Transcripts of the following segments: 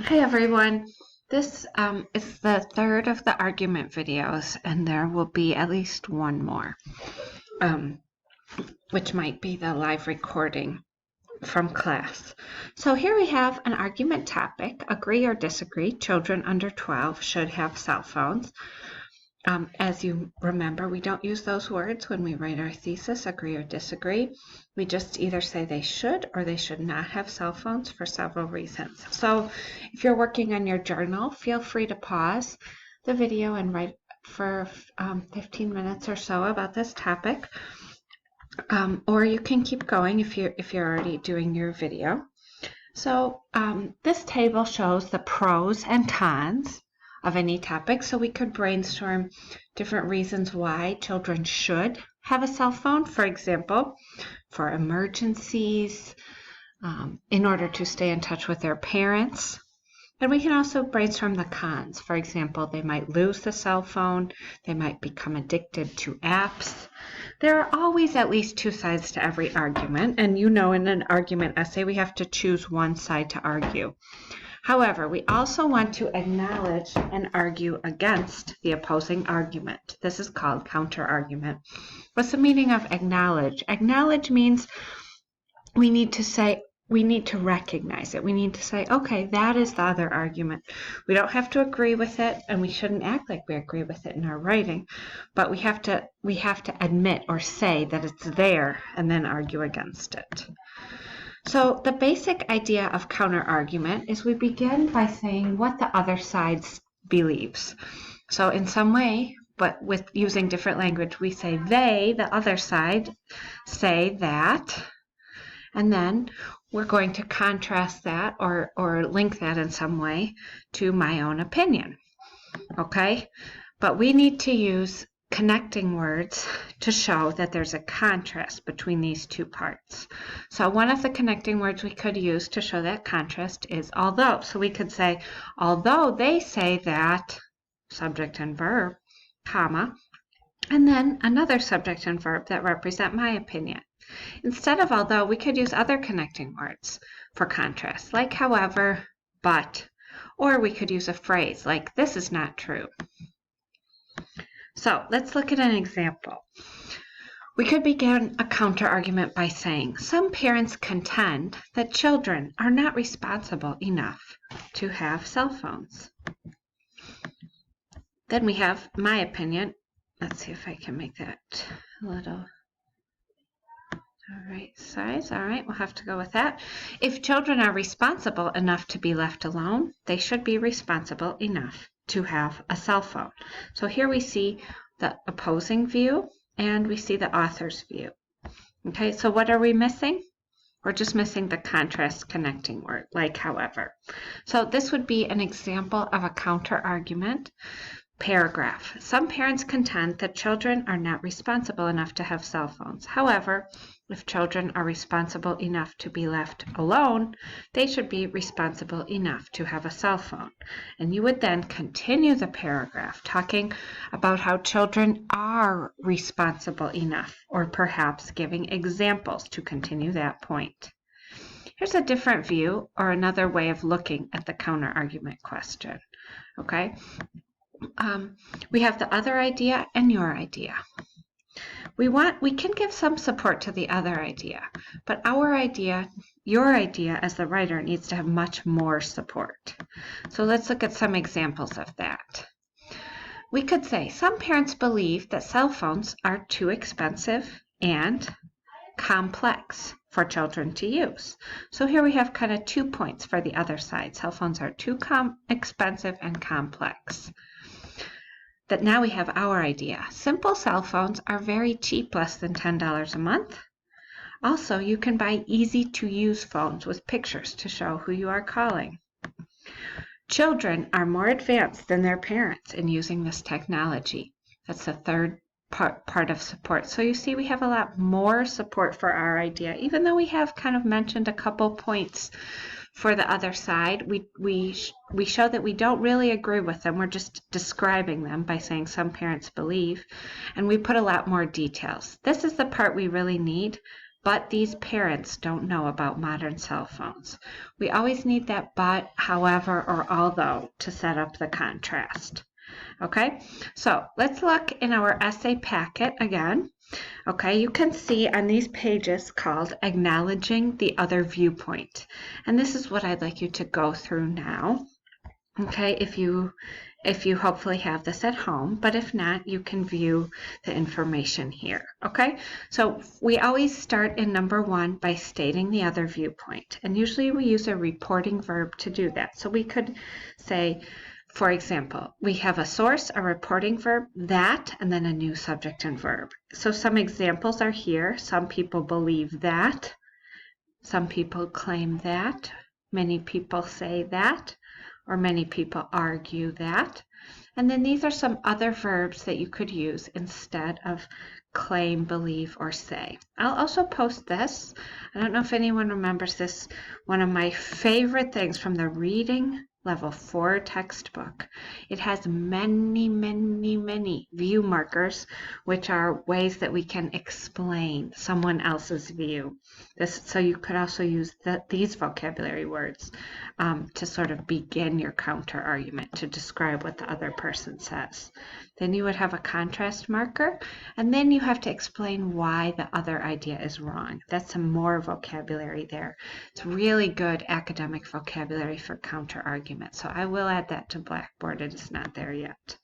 Hi everyone. This is the third of the argument videos, and there will be at least one more, which might be the live recording from class. So here we have an argument topic: agree or disagree, children under 12 should have cell phones. As you remember, we don't use those words when we write our thesis, agree or disagree. We just either say they should or they should not have cell phones for several reasons. So if you're working on your journal, feel free to pause the video and write for 15 minutes or so about this topic. Or you can keep going if you're already doing your video. So this table shows the pros and cons of any topic, so we could brainstorm different reasons why children should have a cell phone. For example, for emergencies, in order to stay in touch with their parents. And we can also brainstorm the cons. For example, they might lose the cell phone, they might become addicted to apps. There are always at least two sides to every argument, and you know, in an argument essay we have to choose one side to argue. However, we also want to acknowledge and argue against the opposing argument. This is called counter-argument. What's the meaning of acknowledge? Acknowledge means we need to recognize it. We need to say, okay, that is the other argument. We don't have to agree with it, and we shouldn't act like we agree with it in our writing, but we have to admit or say that it's there and then argue against it. So the basic idea of counter-argument is we begin by saying what the other side believes. So in some way, but with using different language, we say they, the other side, say that, and then we're going to contrast that or link that in some way to my own opinion. Okay? But we need to use connecting words to show that there's a contrast between these two parts. So one of the connecting words we could use to show that contrast is although. So we could say, although they say that, subject and verb, comma, and then another subject and verb that represent my opinion. Instead of although, we could use other connecting words for contrast, like however, but, or we could use a phrase like this is not true. So let's look at an example. We could begin a counter-argument by saying, some parents contend that children are not responsible enough to have cell phones. Then we have my opinion. Let's see if I can make that a little size. All right, we'll have to go with that. If children are responsible enough to be left alone, they should be responsible enough to have a cell phone. So here we see the opposing view and we see the author's view. Okay, so what are we missing? We're just missing the contrast connecting word, like however. So this would be an example of a counter-argument. Paragraph. Some parents contend that children are not responsible enough to have cell phones. However, if children are responsible enough to be left alone, they should be responsible enough to have a cell phone. And you would then continue the paragraph talking about how children are responsible enough, or perhaps giving examples to continue that point. Here's a different view or another way of looking at the counter-argument question. Okay? We have the other idea and your idea. We can give some support to the other idea, but our idea, your idea as the writer, needs to have much more support. So let's look at some examples of that. We could say some parents believe that cell phones are too expensive and complex for children to use. So here we have kind of 2 points for the other side. Cell phones are too expensive and complex. That now we have our idea. Simple cell phones are very cheap, less than $10 a month. Also, you can buy easy-to-use phones with pictures to show who you are calling. Children are more advanced than their parents in using this technology. That's the third part of support. So you see we have a lot more support for our idea, even though we have kind of mentioned a couple points for the other side. We show that we don't really agree with them. We're just describing them by saying some parents believe, and we put a lot more details. This is the part we really need but these parents don't know about modern cell phones. We always need that but, however, or although to set up the contrast. Okay, so let's look in our essay packet again. Okay, you can see on these pages called Acknowledging the Other Viewpoint. And this is what I'd like you to go through now. Okay, if you hopefully have this at home, but if not, you can view the information here. Okay, so we always start in number 1 by stating the other viewpoint, and usually we use a reporting verb to do that. So we could say, for example, we have a source, a reporting verb, that, and then a new subject and verb. So some examples are here. Some people believe that. Some people claim that. Many people say that. Or many people argue that. And then these are some other verbs that you could use instead of claim, believe, or say. I'll also post this. I don't know if anyone remembers this. One of my favorite things from the Reading Level 4 textbook. It has many, many, many view markers, which are ways that we can explain someone else's view. So you could also use these vocabulary words to sort of begin your counter argument, to describe what the other person says. Then you would have a contrast marker, and then you have to explain why the other idea is wrong. That's some more vocabulary there. It's really good academic vocabulary for counter argument. So I will add that to Blackboard. It is not there yet.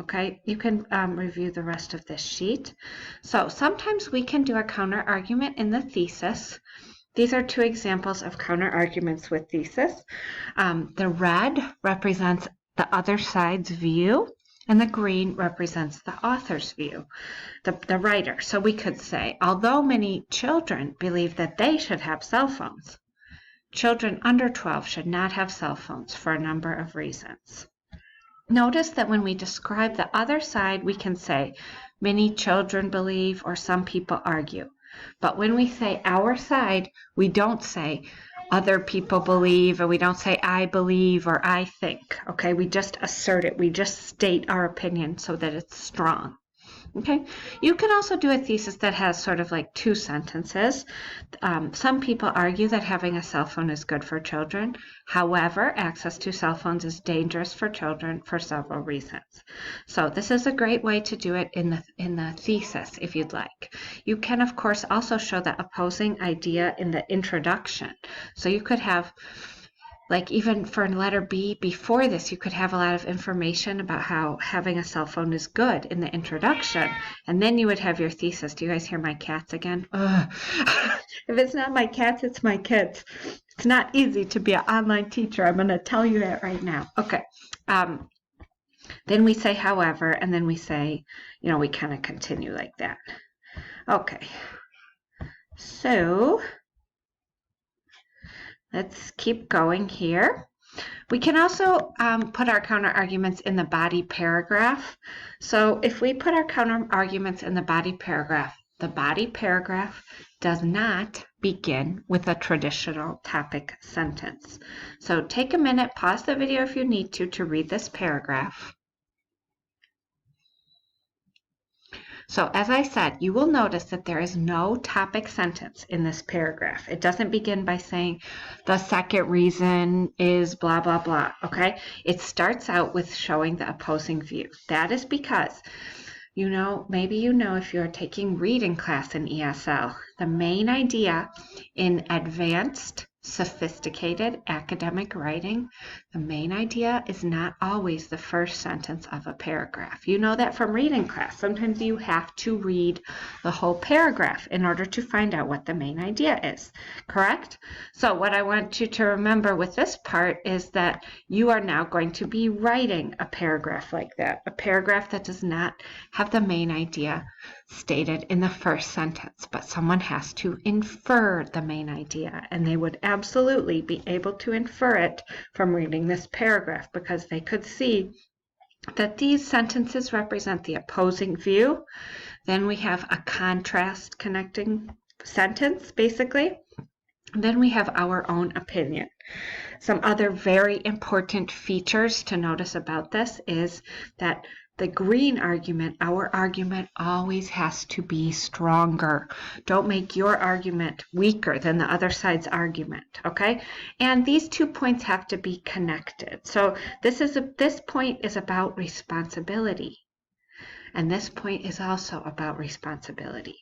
Okay, you can review the rest of this sheet. So sometimes we can do a counter argument in the thesis. These are 2 examples of counter arguments with thesis. The red represents the other side's view, and the green represents the author's view, the writer. So we could say, although many children believe that they should have cell phones, children under 12 should not have cell phones for a number of reasons. Notice that when we describe the other side, we can say, many children believe, or some people argue. But when we say our side, we don't say other people believe, or we don't say I believe or I think. Okay, we just assert it. We just state our opinion so that it's strong. Okay, you can also do a thesis that has sort of like 2 sentences. Some people argue that having a cell phone is good for children. However, access to cell phones is dangerous for children for several reasons. So this is a great way to do it in the thesis if you'd like. You can, of course, also show the opposing idea in the introduction. So you could have, like even for letter B, before this, you could have a lot of information about how having a cell phone is good in the introduction, and then you would have your thesis. Do you guys hear my cats again? If it's not my cats, it's my kids. It's not easy to be an online teacher. I'm going to tell you that right now. Okay. Then we say, however, and then we say, we kind of continue like that. Okay. So let's keep going here. We can also put our counter arguments in the body paragraph. So if we put our counter arguments in the body paragraph does not begin with a traditional topic sentence. So take a minute, pause the video if you need to read this paragraph. So as I said, you will notice that there is no topic sentence in this paragraph. It doesn't begin by saying the second reason is blah, blah, blah, okay? It starts out with showing the opposing view. That is because, maybe if you're taking reading class in ESL, the main idea in advanced, sophisticated academic writing, the main idea is not always the first sentence of a paragraph. You know that from reading class. Sometimes you have to read the whole paragraph in order to find out what the main idea is, correct? So what I want you to remember with this part is that you are now going to be writing a paragraph like that, a paragraph that does not have the main idea stated in the first sentence, but someone has to infer the main idea, and they would absolutely be able to infer it from reading this paragraph because they could see that these sentences represent the opposing view. Then we have a contrast connecting sentence, basically. Then we have our own opinion. Some other very important features to notice about this is that the green argument, our argument always has to be stronger. Don't make your argument weaker than the other side's argument, okay? And these 2 points have to be connected. So this point is about responsibility, and this point is also about responsibility.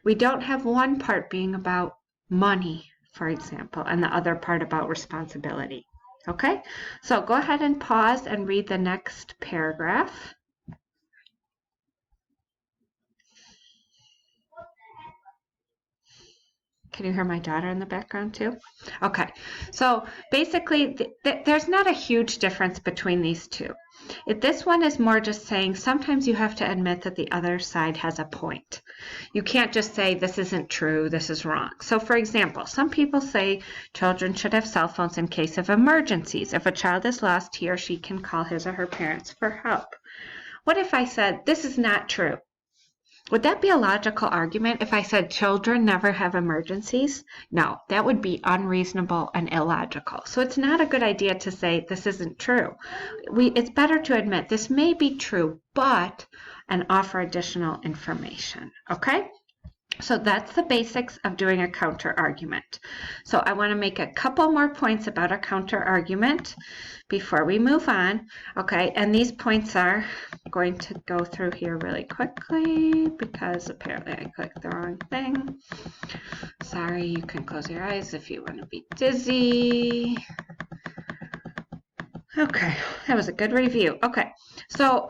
We don't have one part being about money, for example, and the other part about responsibility, okay? So go ahead and pause and read the next paragraph. Can you hear my daughter in the background too? Okay, so basically there's not a huge difference between these two. This one is more just saying sometimes you have to admit that the other side has a point. You can't just say this isn't true, this is wrong. So for example, some people say children should have cell phones in case of emergencies. If a child is lost, he or she can call his or her parents for help. What if I said this is not true? Would that be a logical argument if I said children never have emergencies? No, that would be unreasonable and illogical. So it's not a good idea to say this isn't true. It's better to admit this may be true, but, and offer additional information, okay? So that's the basics of doing a counter argument. So I want to make a couple more points about a counter argument before we move on. Okay, and these points are going to go through here really quickly because apparently I clicked the wrong thing. Sorry, you can close your eyes if you want to be dizzy. Okay, that was a good review. Okay, so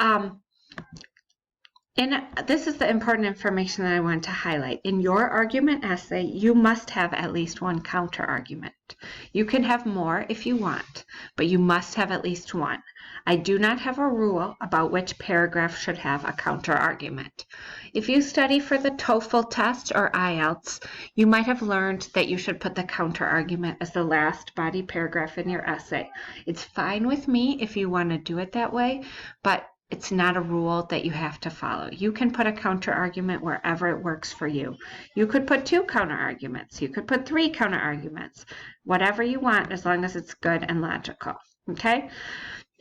this is the important information that I want to highlight. In your argument essay, you must have at least one counter argument. You can have more if you want, but you must have at least one. I do not have a rule about which paragraph should have a counter argument. If you study for the TOEFL test or IELTS, you might have learned that you should put the counter argument as the last body paragraph in your essay. It's fine with me if you want to do it that way, but it's not a rule that you have to follow. You can put a counter argument wherever it works for you. You could put 2 counter arguments. You could put 3 counter arguments. Whatever you want, as long as it's good and logical. Okay?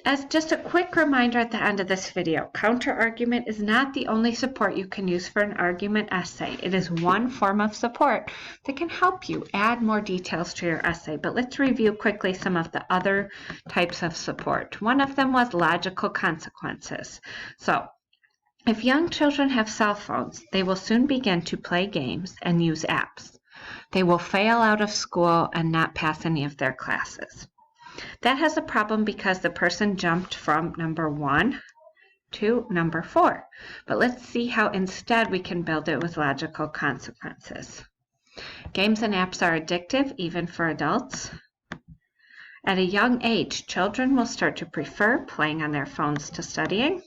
As just a quick reminder at the end of this video, counter argument is not the only support you can use for an argument essay. It is one form of support that can help you add more details to your essay. But let's review quickly some of the other types of support. One of them was logical consequences. So if young children have cell phones, they will soon begin to play games and use apps. They will fail out of school and not pass any of their classes. That has a problem because the person jumped from number 1 to number 4. But let's see how instead we can build it with logical consequences. Games and apps are addictive, even for adults. At a young age, children will start to prefer playing on their phones to studying.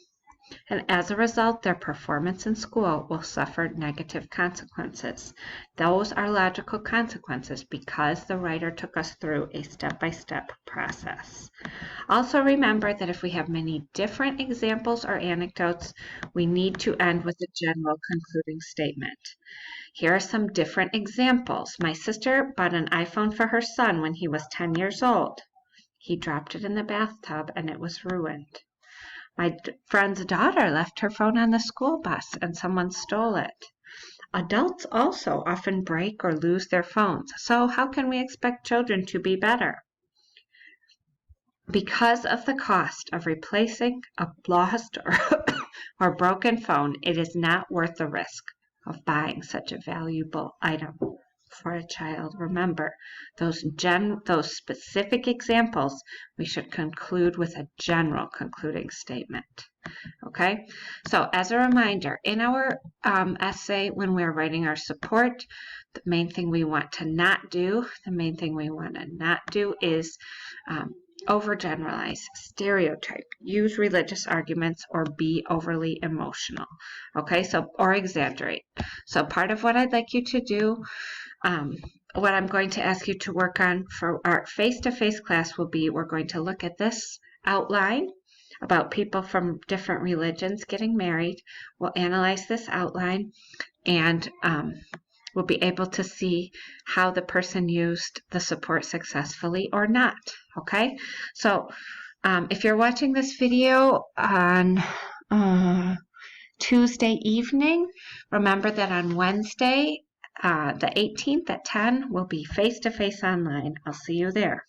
And as a result, their performance in school will suffer negative consequences. Those are logical consequences because the writer took us through a step-by-step process. Also remember that if we have many different examples or anecdotes, we need to end with a general concluding statement. Here are some different examples. My sister bought an iPhone for her son when he was 10 years old. He dropped it in the bathtub and it was ruined. My friend's daughter left her phone on the school bus and someone stole it. Adults also often break or lose their phones. So how can we expect children to be better? Because of the cost of replacing a lost or broken phone, it is not worth the risk of buying such a valuable item for a child. Remember, those specific examples, we should conclude with a general concluding statement. Okay, so as a reminder, in our essay, when we're writing our support, the main thing we want to not do is overgeneralize, stereotype, use religious arguments, or be overly emotional. Okay, or exaggerate. So part of what I'd like you to do, what I'm going to ask you to work on for our face-to-face class will be, we're going to look at this outline about people from different religions getting married. We'll analyze this outline and we'll be able to see how the person used the support successfully or not. Okay, so if you're watching this video on Tuesday evening. Remember that on Wednesday, the 18th at 10, we'll be face-to-face online. I'll see you there.